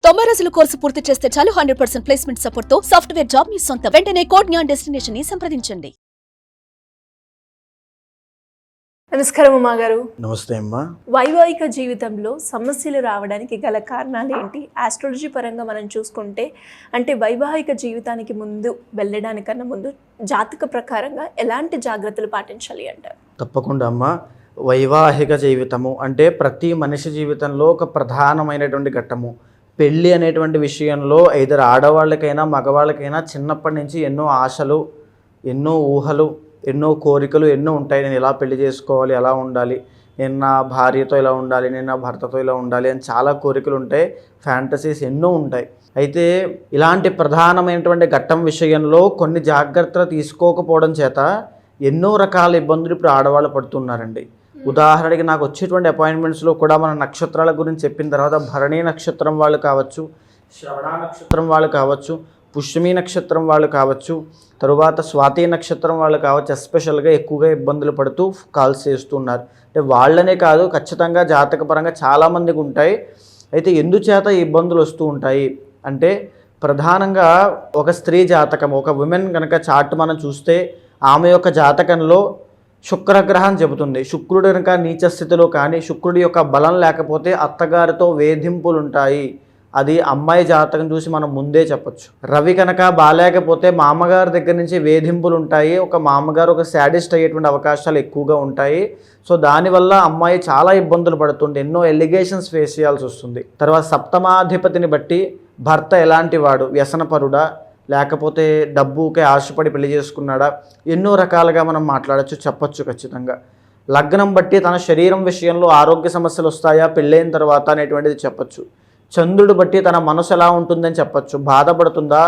90 రోజుల కోర్సు పూర్తి చేస్తే చాలు 100% ప్లేస్మెంట్ సపోర్ట్ తో సాఫ్ట్వేర్ జాబ్ మీ సొంతం. వెంటనే కోడ్ జ్ఞాన్ డెస్టినేషన్ ని సంప్రదించండి. నమస్కారం ఉమా గారు. నమస్తే అమ్మా. వైవాహిక జీవితంలో సమస్యలు రావడానికి గల కారణాలు ఏంటి? ఆస్ట్రాలజీ పరంగా మనం చూసుకుంటే అంటే వైవాహిక జీవితానికి ముందు వెళ్ళడానికన్నా ముందు జాతక ప్రకారంగా ఎలాంటి జాగ్రత్తలు పాటించాలి అంటారు? తప్పకుండా అమ్మా. వైవాహిక జీవితము అంటే ప్రతి మనిషి జీవితంలో ఒక ప్రధానమైనటువంటి ఘట్టము. పెళ్ళి అనేటువంటి విషయంలో ఇద్దరు ఆడవాళ్ళకైనా మగవాళ్ళకైనా చిన్నప్పటి నుంచి ఎన్నో ఆశలు, ఎన్నో ఊహలు, ఎన్నో కోరికలు ఎన్నో ఉంటాయి. నేను ఇలా పెళ్లి చేసుకోవాలి, ఎలా ఉండాలి, నేను నా భార్యతో ఇలా ఉండాలి, నేను నా భర్తతో ఇలా ఉండాలి అని చాలా కోరికలు ఉంటాయి, ఫ్యాంటసీస్ ఎన్నో ఉంటాయి. అయితే ఇలాంటి ప్రధానమైనటువంటి ఘట్టం విషయంలో కొన్ని జాగ్రత్తలు తీసుకోకపోవడం చేత ఎన్నో రకాల ఇబ్బందులు ఇప్పుడు ఆడవాళ్ళు పడుతున్నారండి. ఉదాహరణకి నాకు వచ్చేటువంటి అపాయింట్మెంట్స్లో కూడా మన నక్షత్రాల గురించి చెప్పిన తర్వాత భరణి నక్షత్రం వాళ్ళు కావచ్చు, శ్రవణ నక్షత్రం వాళ్ళు కావచ్చు, పుష్యమి నక్షత్రం వాళ్ళు కావచ్చు, తరువాత స్వాతి నక్షత్రం వాళ్ళు కావచ్చు, ఎస్పెషల్గా ఎక్కువగా ఇబ్బందులు పడుతూ కాల్స్ చేస్తున్నారు. అంటే వాళ్ళనే కాదు, ఖచ్చితంగా జాతకపరంగా చాలామందికి ఉంటాయి. అయితే ఎందుచేత ఈ ఇబ్బందులు వస్తూ ఉంటాయి అంటే ప్రధానంగా ఒక స్త్రీ జాతకం, ఒక ఉమెన్ కనుక చార్ట్ మనం చూస్తే ఆమె యొక్క జాతకంలో శుక్రగ్రహం చెబుతుంది. శుక్రుడు కనుక నీచ స్థితిలో కానీ శుక్రుడి యొక్క బలం లేకపోతే అత్తగారితో వేధింపులు ఉంటాయి. అది అమ్మాయి జాతకం చూసి మనం ముందే చెప్పచ్చు. రవి కనుక బాగాలేకపోతే మామగారి దగ్గర నుంచి వేధింపులు ఉంటాయి. ఒక మామగారు ఒక శాడిస్ట్ అయ్యేటువంటి అవకాశాలు ఎక్కువగా ఉంటాయి. సో దానివల్ల అమ్మాయి చాలా ఇబ్బందులు పడుతుంది, ఎన్నో ఎలిగేషన్స్ ఫేస్ చేయాల్సి వస్తుంది. తర్వాత సప్తమాధిపతిని బట్టి భర్త ఎలాంటి వాడు, వ్యసనపరుడా లేకపోతే డబ్బుకే ఆశపడి పెళ్లి చేసుకున్నాడా, ఎన్నో రకాలుగా మనం మాట్లాడచ్చు, చెప్పచ్చు. ఖచ్చితంగా లగ్నం బట్టి తన శరీరం విషయంలో ఆరోగ్య సమస్యలు వస్తాయా పెళ్ళైన తర్వాత అనేటువంటిది చెప్పచ్చు. చంద్రుడు బట్టి తన మనసు ఎలా ఉంటుందని చెప్పచ్చు. బాధపడుతుందా,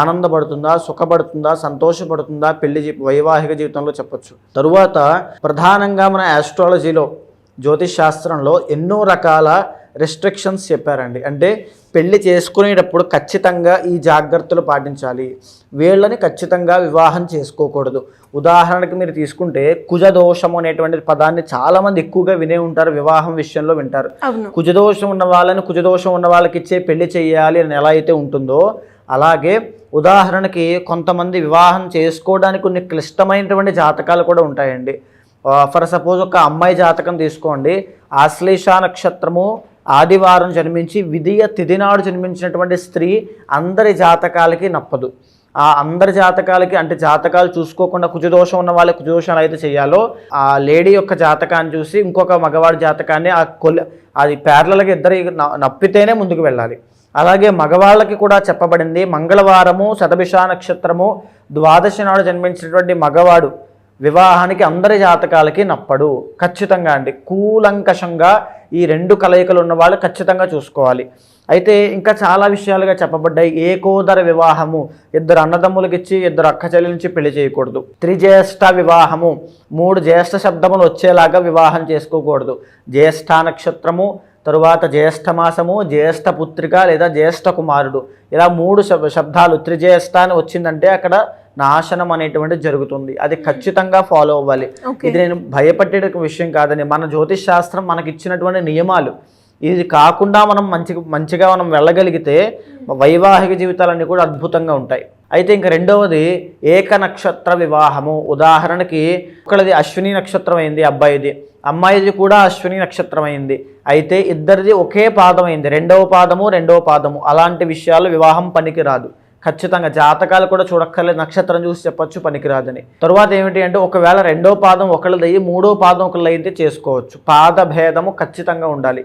ఆనందపడుతుందా, సుఖపడుతుందా, సంతోషపడుతుందా పెళ్లి వైవాహిక జీవితంలో చెప్పచ్చు. తరువాత ప్రధానంగా మన ఆస్ట్రాలజీలో జ్యోతిష్ శాస్త్రంలో ఎన్నో రకాల రెస్ట్రిక్షన్స్ చెప్పారండి. అంటే పెళ్లి చేసుకునేటప్పుడు ఖచ్చితంగా ఈ జాగ్రత్తలు పాటించాలి, వీళ్ళని ఖచ్చితంగా వివాహం చేసుకోకూడదు. ఉదాహరణకి మీరు తీసుకుంటే కుజదోషం అనేటువంటి పదాన్ని చాలామంది ఎక్కువగా వినే ఉంటారు, వివాహం విషయంలో వింటారు. కుజదోషం ఉన్న వాళ్ళని కుజదోషం ఉన్న వాళ్ళకి ఇచ్చే పెళ్లి చేయాలి అని ఎలా అయితే ఉంటుందో అలాగే ఉదాహరణకి కొంతమంది వివాహం చేసుకోవడానికి కొన్ని క్లిష్టమైనటువంటి జాతకాలు కూడా ఉంటాయండి. ఫర్ సపోజ్ ఒక అమ్మాయి జాతకం తీసుకోండి, ఆశ్లేష నక్షత్రము ఆదివారం జన్మించి విధియ తిథినాడు జన్మించినటువంటి స్త్రీ అందరి జాతకాలకి నప్పదు. ఆ అందరి జాతకాలకి అంటే జాతకాలు చూసుకోకుండా కుజదోషం ఉన్న వాళ్ళకి కుజదోషాలు అయితే చేయాలో ఆ లేడీ యొక్క జాతకాన్ని చూసి ఇంకొక మగవాడి జాతకాన్ని అది ప్యారలల్గా ఇద్దరు నప్పితేనే ముందుకు వెళ్ళాలి. అలాగే మగవాళ్ళకి కూడా చెప్పబడింది, మంగళవారము శతభిష నక్షత్రము ద్వాదశి నాడు జన్మించినటువంటి మగవాడు వివాహానికి అందరి జాతకాలకి నప్పడు. ఖచ్చితంగా అండి కూలంకషంగా ఈ రెండు కలయికలు ఉన్న వాళ్ళు ఖచ్చితంగా చూసుకోవాలి. అయితే ఇంకా చాలా విషయాలుగా చెప్పబడ్డాయి. ఏకోదర వివాహము, ఇద్దరు అన్నదమ్ములకి ఇచ్చి ఇద్దరు అక్క చెల్లెల నుంచి పెళ్లి చేయకూడదు. త్రిజ్యేష్ఠ వివాహము, 3 జ్యేష్ఠ శబ్దములు వచ్చేలాగా వివాహం చేసుకోకూడదు. జ్యేష్ఠ నక్షత్రము, తరువాత జ్యేష్ఠ మాసము, జ్యేష్ఠ పుత్రిక లేదా జ్యేష్ఠ కుమారుడు, ఇలా 3 శబ్దాలు త్రిజ్యేష్ఠ అని వచ్చిందంటే అక్కడ నాశనం అనేటువంటిది జరుగుతుంది. అది ఖచ్చితంగా ఫాలో అవ్వాలి. ఇది నేను భయపడే విషయం కాదని, మన జ్యోతిష్ శాస్త్రం మనకి ఇచ్చినటువంటి నియమాలు. ఇది కాకుండా మనం మంచిగా మనం వెళ్ళగలిగితే వైవాహిక జీవితాలన్నీ కూడా అద్భుతంగా ఉంటాయి. అయితే ఇంకా రెండవది ఏక నక్షత్ర వివాహము. ఉదాహరణకి ఒకళ్ళది అశ్విని నక్షత్రం అయింది అబ్బాయిది, అమ్మాయిది కూడా అశ్విని నక్షత్రం అయింది, అయితే ఇద్దరిది ఒకే పాదం అయింది, రెండవ పాదము, అలాంటి విషయాలు వివాహం పనికి రాదు. ఖచ్చితంగా జాతకాలు కూడా చూడక్కర్లేదు, నక్షత్రం చూసి చెప్పచ్చు పనికిరాదని. తరువాత ఏమిటి అంటే ఒకవేళ రెండో పాదం ఒకళ్ళదయ్యి మూడో పాదం ఒకళ్ళు అయితే చేసుకోవచ్చు. పాద భేదము ఖచ్చితంగా ఉండాలి.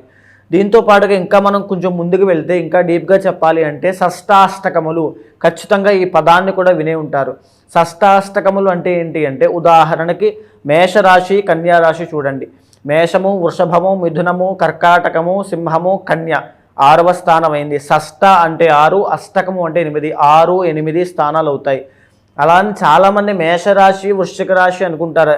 దీంతో పాటుగా ఇంకా మనం కొంచెం ముందుకు వెళ్తే ఇంకా డీప్గా చెప్పాలి అంటే షష్టాష్టకములు, ఖచ్చితంగా ఈ పదాన్ని కూడా వినే ఉంటారు. షష్టాష్టకములు అంటే ఏంటి అంటే ఉదాహరణకి మేషరాశి కన్యారాశి చూడండి. మేషము, వృషభము, మిథునము, కర్కాటకము, సింహము, కన్య 6వ స్థానం అయింది. షష్ట అంటే 6, అష్టకము అంటే 8, 6, 8 స్థానాలు అవుతాయి. అలా అని చాలామంది మేషరాశి వృశ్చిక రాశి అనుకుంటారు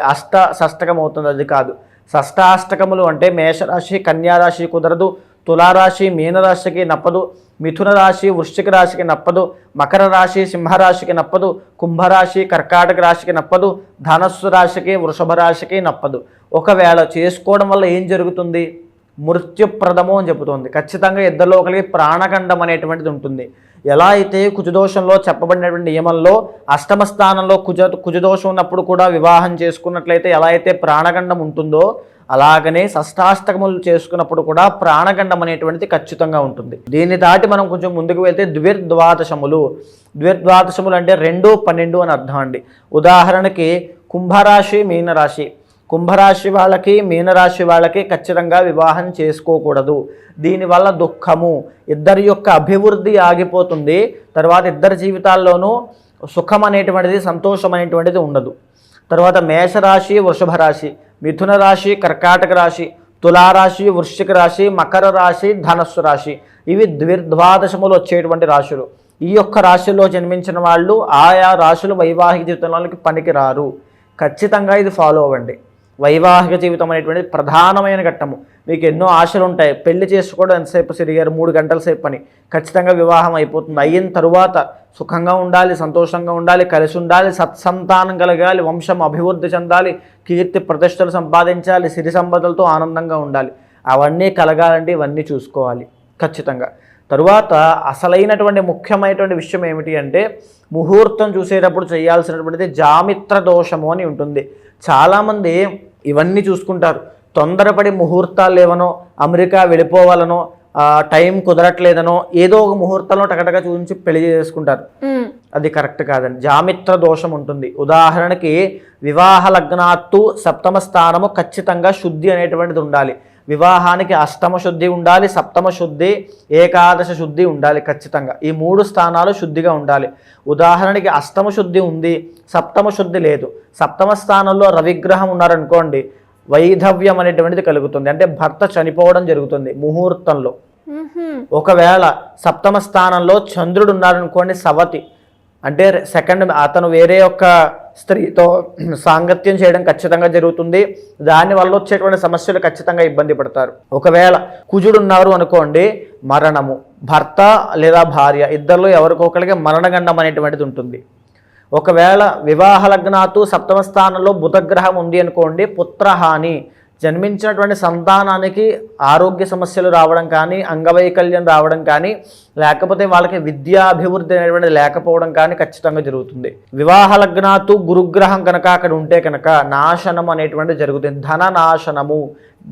షష్టకం అవుతుంది, అది కాదు. షష్టాష్టకములు అంటే మేషరాశి కన్యారాశి కుదరదు, తులారాశి మీనరాశికి నప్పదు, మిథున రాశి వృశ్చిక రాశికి నప్పదు, మకర రాశి సింహరాశికి నప్పదు, కుంభరాశి కర్కాటక రాశికి నప్పదు, ధనస్సు రాశికి వృషభ రాశికి నప్పదు. ఒకవేళ చేసుకోవడం వల్ల ఏం జరుగుతుంది, మృత్యుప్రదము అని చెబుతోంది. ఖచ్చితంగా ఇద్దరిలో ఒకరికి ప్రాణగండం అనేటువంటిది ఉంటుంది. ఎలా అయితే కుజదోషంలో చెప్పబడినటువంటి నియమంలో అష్టమ స్థానంలో కుజదోషం ఉన్నప్పుడు కూడా వివాహం చేసుకున్నట్లయితే ఎలా అయితే ప్రాణగండం ఉంటుందో, అలాగనే షష్టాష్టకములు చేసుకున్నప్పుడు కూడా ప్రాణగండం అనేటువంటిది ఖచ్చితంగా ఉంటుంది. దీన్ని దాటి మనం కొంచెం ముందుకు వెళ్తే ద్విర్ద్వాదశములు. ద్విర్ద్వాదశములు అంటే 2, 12 అని అర్థం అండి. ఉదాహరణకి కుంభరాశి, మీనరాశి. కుంభరాశి వాళ్ళకి, మీనరాశి వాళ్ళకి ఖచ్చితంగా వివాహం చేసుకోకూడదు. దీనివల్ల దుఃఖము, ఇద్దరి యొక్క అభివృద్ధి ఆగిపోతుంది. తర్వాత ఇద్దరి జీవితాల్లోనూ సుఖం అనేటువంటిది, సంతోషం అనేటువంటిది ఉండదు. తర్వాత మేషరాశి, వృషభ రాశి, మిథున రాశి, కర్కాటక రాశి, తులారాశి, వృశ్చిక రాశి, మకర రాశి, ధనస్సు రాశి. ఇవి ద్విర్ద్వాదశములు వచ్చేటువంటి రాశులు. ఈ యొక్క రాశిలో జన్మించిన వాళ్ళు ఆయా రాశులు వైవాహిక జీవితంలోకి పనికి రారు. ఖచ్చితంగా ఇది ఫాలో అవ్వండి. వైవాహిక జీవితం అనేటువంటిది ప్రధానమైన ఘట్టము. మీకు ఎన్నో ఆశలు ఉంటాయి. పెళ్లి చేసుకోవడం ఎంతసేపు తిరిగారు, 3 గంటల సేపు పని. ఖచ్చితంగా వివాహం అయిపోతుంది. అయిన తరువాత సుఖంగా ఉండాలి, సంతోషంగా ఉండాలి, కలిసి ఉండాలి, సత్సంతానం కలగాలి, వంశం అభివృద్ధి చెందాలి, కీర్తి ప్రతిష్టలు సంపాదించాలి, సిరి సంపదలతో ఆనందంగా ఉండాలి. అవన్నీ కలగాలంటే ఇవన్నీ చూసుకోవాలి ఖచ్చితంగా. తరువాత అసలైనటువంటి ముఖ్యమైనటువంటి విషయం ఏమిటి అంటే, ముహూర్తం చూసేటప్పుడు చేయాల్సినటువంటిది జామిత్ర దోషము అని ఉంటుంది. చాలామంది ఇవన్నీ చూసుకుంటారు. తొందరపడి ముహూర్తాలు లేవనో, అమెరికా వెళ్ళిపోవాలనో, టైం కుదరట్లేదనో ఏదో ఒక ముహూర్తంలో టకటక చూపించి పెళ్లి చేసుకుంటారు. అది కరెక్ట్ కాదండి. జామిత్ర దోషం ఉంటుంది. ఉదాహరణకి వివాహ లగ్నాత్తు సప్తమ స్థానము ఖచ్చితంగా శుద్ధి అనేటువంటిది ఉండాలి. వివాహానికి అష్టమ శుద్ధి ఉండాలి, సప్తమ శుద్ధి, ఏకాదశ శుద్ధి ఉండాలి. ఖచ్చితంగా ఈ 3 స్థానాలు శుద్ధిగా ఉండాలి. ఉదాహరణకి అష్టమ శుద్ధి ఉంది, సప్తమ శుద్ధి లేదు. సప్తమ స్థానంలో రవిగ్రహం ఉన్నారనుకోండి, వైధవ్యం అనేటువంటిది కలుగుతుంది. అంటే భర్త చనిపోవడం జరుగుతుంది ముహూర్తంలో. ఒకవేళ సప్తమ స్థానంలో చంద్రుడు ఉన్నారనుకోండి, సవతి అంటే అతను వేరే యొక్క స్త్రీతో సాంగత్యం చేయడం ఖచ్చితంగా జరుగుతుంది. దానివల్ల వచ్చేటువంటి సమస్యలు ఖచ్చితంగా ఇబ్బంది పడతారు. ఒకవేళ కుజుడు ఉన్నారు అనుకోండి, మరణము, భర్త లేదా భార్య ఇద్దరిలో ఎవరికొకరికి మరణగండం అనేటువంటిది ఉంటుంది. ఒకవేళ వివాహ లగ్నాతు సప్తమ స్థానంలో బుధగ్రహం ఉంది అనుకోండి, పుత్రహాని, జన్మించినటువంటి సంతానానికి ఆరోగ్య సమస్యలు రావడం కానీ, అంగవైకల్యం రావడం కానీ, లేకపోతే వాళ్ళకి విద్యాభివృద్ధి అనేటువంటిది లేకపోవడం కానీ ఖచ్చితంగా జరుగుతుంది. వివాహ లగ్నాతు గురుగ్రహం కనుక అక్కడ ఉంటే కనుక నాశనం అనేటువంటిది జరుగుతుంది. ధన నాశనము,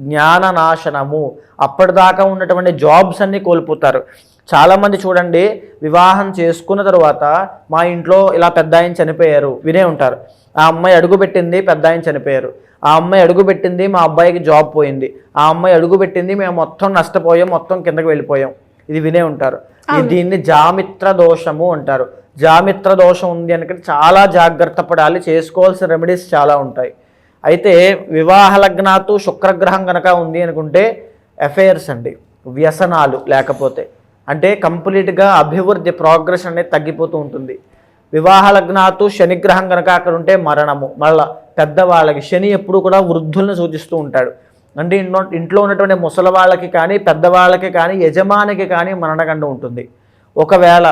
జ్ఞాన నాశనము, అప్పటిదాకా ఉన్నటువంటి జాబ్స్ అన్నీ కోల్పోతారు. చాలామంది చూడండి, వివాహం చేసుకున్న తర్వాత మా ఇంట్లో ఇలా పెద్ద ఆయన చనిపోయారు వినే ఉంటారు. ఆ అమ్మాయి అడుగుపెట్టింది, పెద్ద ఆయన చనిపోయారు. ఆ అమ్మాయి అడుగుపెట్టింది, మా అబ్బాయికి జాబ్ పోయింది. ఆ అమ్మాయి అడుగుపెట్టింది, మేము మొత్తం నష్టపోయాం, మొత్తం కిందకి వెళ్ళిపోయాం. ఇది వినే ఉంటారు. దీన్ని జామిత్ర దోషము అంటారు. జామిత్ర దోషం ఉంది అనుకుంటే చాలా జాగ్రత్త పడాలి. చేసుకోవాల్సిన రెమెడీస్ చాలా ఉంటాయి. అయితే వివాహ లగ్నాతు శుక్రగ్రహం కనుక ఉంది అనుకుంటే అఫైర్స్ అండి, వ్యసనాలు లేకపోతే అంటే కంప్లీట్గా అభివృద్ధి ప్రోగ్రెస్ అనేది తగ్గిపోతూ ఉంటుంది. వివాహ లగ్నాతు శనిగ్రహం కనుక అక్కడ ఉంటే మరణము. మళ్ళా పెద్దవాళ్ళకి శని ఎప్పుడు కూడా వృద్ధులను సూచిస్తూ ఉంటాడు. అంటే ఇంట్లో ఉన్నటువంటి ముసలి వాళ్ళకి కానీ, పెద్దవాళ్ళకి కానీ, యజమానికి కానీ మరణగండం ఉంటుంది. ఒకవేళ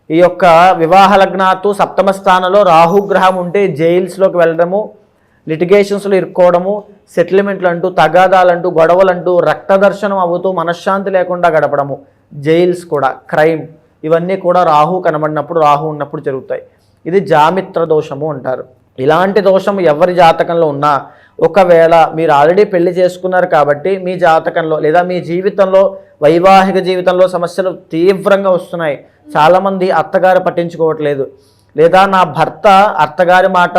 ఈ యొక్క వివాహ లగ్నాతు సప్తమ స్థానంలో రాహుగ్రహం ఉంటే జైల్స్లోకి వెళ్ళడము, లిటిగేషన్స్లో ఇరుక్కోవడము, సెటిల్మెంట్లు అంటూ, తగాదాలంటూ, గొడవలంటూ, రక్తదర్శనం అవుతూ మనశ్శాంతి లేకుండా గడపడము, జైల్స్ కూడా, క్రైమ్, ఇవన్నీ కూడా రాహు కనబడినప్పుడు, రాహు ఉన్నప్పుడు జరుగుతాయి. ఇది జామిత్ర దోషము అంటారు. ఇలాంటి దోషం ఎవరి జాతకంలో ఉన్నా, ఒకవేళ మీరు ఆల్రెడీ పెళ్లి చేసుకున్నారు కాబట్టి మీ జాతకంలో లేదా మీ జీవితంలో వైవాహిక జీవితంలో సమస్యలు తీవ్రంగా వస్తున్నాయి. చాలామంది అత్తగారు పట్టించుకోవట్లేదు, లేదా నా భర్త అత్తగారి మాట,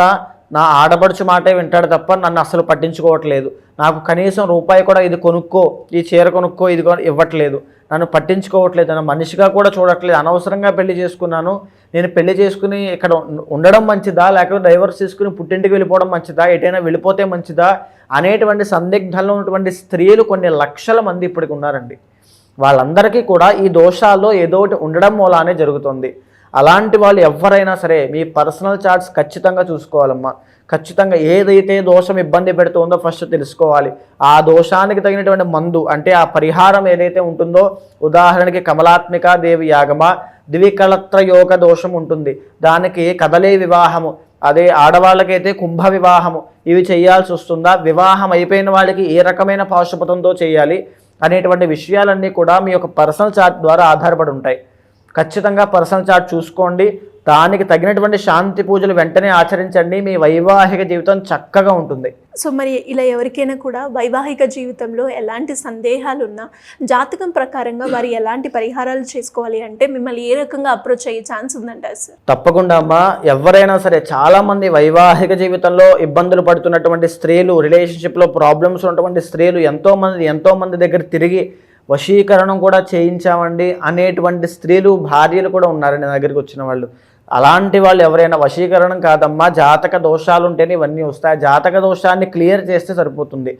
నా ఆడపడుచు మాటే వింటాడు తప్ప నన్ను అసలు పట్టించుకోవట్లేదు, నాకు కనీసం రూపాయి కూడా ఇది కొనుక్కో, ఈ చీర కొనుక్కో, ఇది ఇవ్వట్లేదు, నన్ను పట్టించుకోవట్లేదు, నన్ను మనిషిగా కూడా చూడట్లేదు, అనవసరంగా పెళ్లి చేసుకున్నాను, నేను పెళ్లి చేసుకుని ఇక్కడ ఉండడం మంచిదా, లేకపోతే డైవర్స్ తీసుకుని పుట్టింటికి వెళ్ళిపోవడం మంచిదా, ఎటైనా వెళ్ళిపోతే మంచిదా అనేటువంటి సందిగ్ధంలో ఉన్నటువంటి స్త్రీలు కొన్ని లక్షల మంది ఇప్పటికి ఉన్నారండి. వాళ్ళందరికీ కూడా ఈ దోషాల్లో ఏదో ఒకటి ఉండడం మూలానే జరుగుతుంది. అలాంటి వాళ్ళు ఎవరైనా సరే మీ పర్సనల్ చార్ట్స్ ఖచ్చితంగా చూసుకోవాలమ్మా. ఖచ్చితంగా ఏదైతే దోషం ఇబ్బంది పెడుతుందో ఫస్ట్ తెలుసుకోవాలి. ఆ దోషానికి తగినటువంటి మందు అంటే ఆ పరిహారం ఏదైతే ఉంటుందో, ఉదాహరణకి కమలాత్మిక దేవి యాగమ, ద్వికళత్ర యోగ దోషం ఉంటుంది, దానికి కదలే వివాహము, అదే ఆడవాళ్ళకైతే కుంభ వివాహము, ఇవి చేయాల్సి వస్తుందా, వివాహం అయిపోయిన వాళ్ళకి ఏ రకమైన పాశుపతంతో చేయాలి, అనేటువంటి విషయాలన్నీ కూడా మీ యొక్క పర్సనల్ చార్ట్ ద్వారా ఆధారపడి ఉంటాయి. ఖచ్చితంగా పర్సనల్ చార్ట్ చూసుకోండి, దానికి తగినటువంటి శాంతి పూజలు వెంటనే ఆచరించండి, మీ వైవాహిక జీవితం చక్కగా ఉంటుంది. సో మరి ఇలా ఎవరికైనా కూడా వైవాహిక జీవితంలో ఎలాంటి సందేహాలు ఉన్నా జాతకం ప్రకారంగా వారు ఎలాంటి పరిహారాలు చేసుకోవాలి అంటే మిమ్మల్ని ఏ రకంగా అప్రోచ్ అయ్యే ఛాన్స్ ఉందంటారు సార్? తప్పకుండా అమ్మా, ఎవరైనా సరే, చాలామంది వైవాహిక జీవితంలో ఇబ్బందులు పడుతున్నటువంటి స్త్రీలు, రిలేషన్షిప్లో ప్రాబ్లమ్స్ ఉన్నటువంటి స్త్రీలు ఎంతోమంది దగ్గర తిరిగి వశీకరణం కూడా చేయించామండి అనేటువంటి స్త్రీలు, భార్యలు కూడా ఉన్నారండి నా దగ్గరికి వచ్చిన వాళ్ళు. అలాంటి వాళ్ళు ఎవరైనా, వశీకరణం కాదమ్మా, జాతక దోషాలు ఉంటేనే ఇవన్నీ వస్తాయి. జాతక దోషాన్ని క్లియర్ చేస్తే సరిపోతుంది.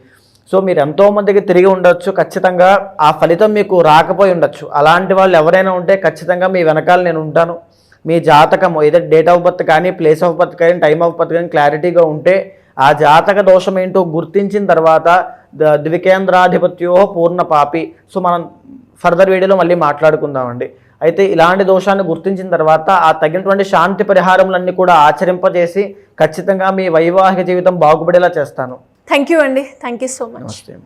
సో మీరు ఎంతోమందికి తిరిగి ఉండొచ్చు, ఖచ్చితంగా ఆ ఫలితం మీకు రాకపోయి ఉండొచ్చు. అలాంటి వాళ్ళు ఎవరైనా ఉంటే ఖచ్చితంగా మీ వెనకాల నేను ఉంటాను. మీ జాతకము ఏదో డేట్ ఆఫ్ బర్త్ కానీ, ప్లేస్ ఆఫ్ బర్త్ కానీ, టైమ్ ఆఫ్ బర్త్ కానీ క్లారిటీగా ఉంటే ఆ జాతక దోషం ఏంటో గుర్తించిన తర్వాత ద్వికేంద్రాధిపత్యో పూర్ణ పాపి. సో మనం ఫర్దర్ వీడియోలో మళ్ళీ మాట్లాడుకుందామండి. అయితే ఇలాంటి దోషాన్ని గుర్తించిన తర్వాత ఆ తగినటువంటి శాంతి పరిహారములన్నీ కూడా ఆచరింపజేసి ఖచ్చితంగా మీ వైవాహిక జీవితం బాగుపడేలా చేస్తాను. థ్యాంక్ యూ అండి, థ్యాంక్ యూ సో మచ్. నమస్తే.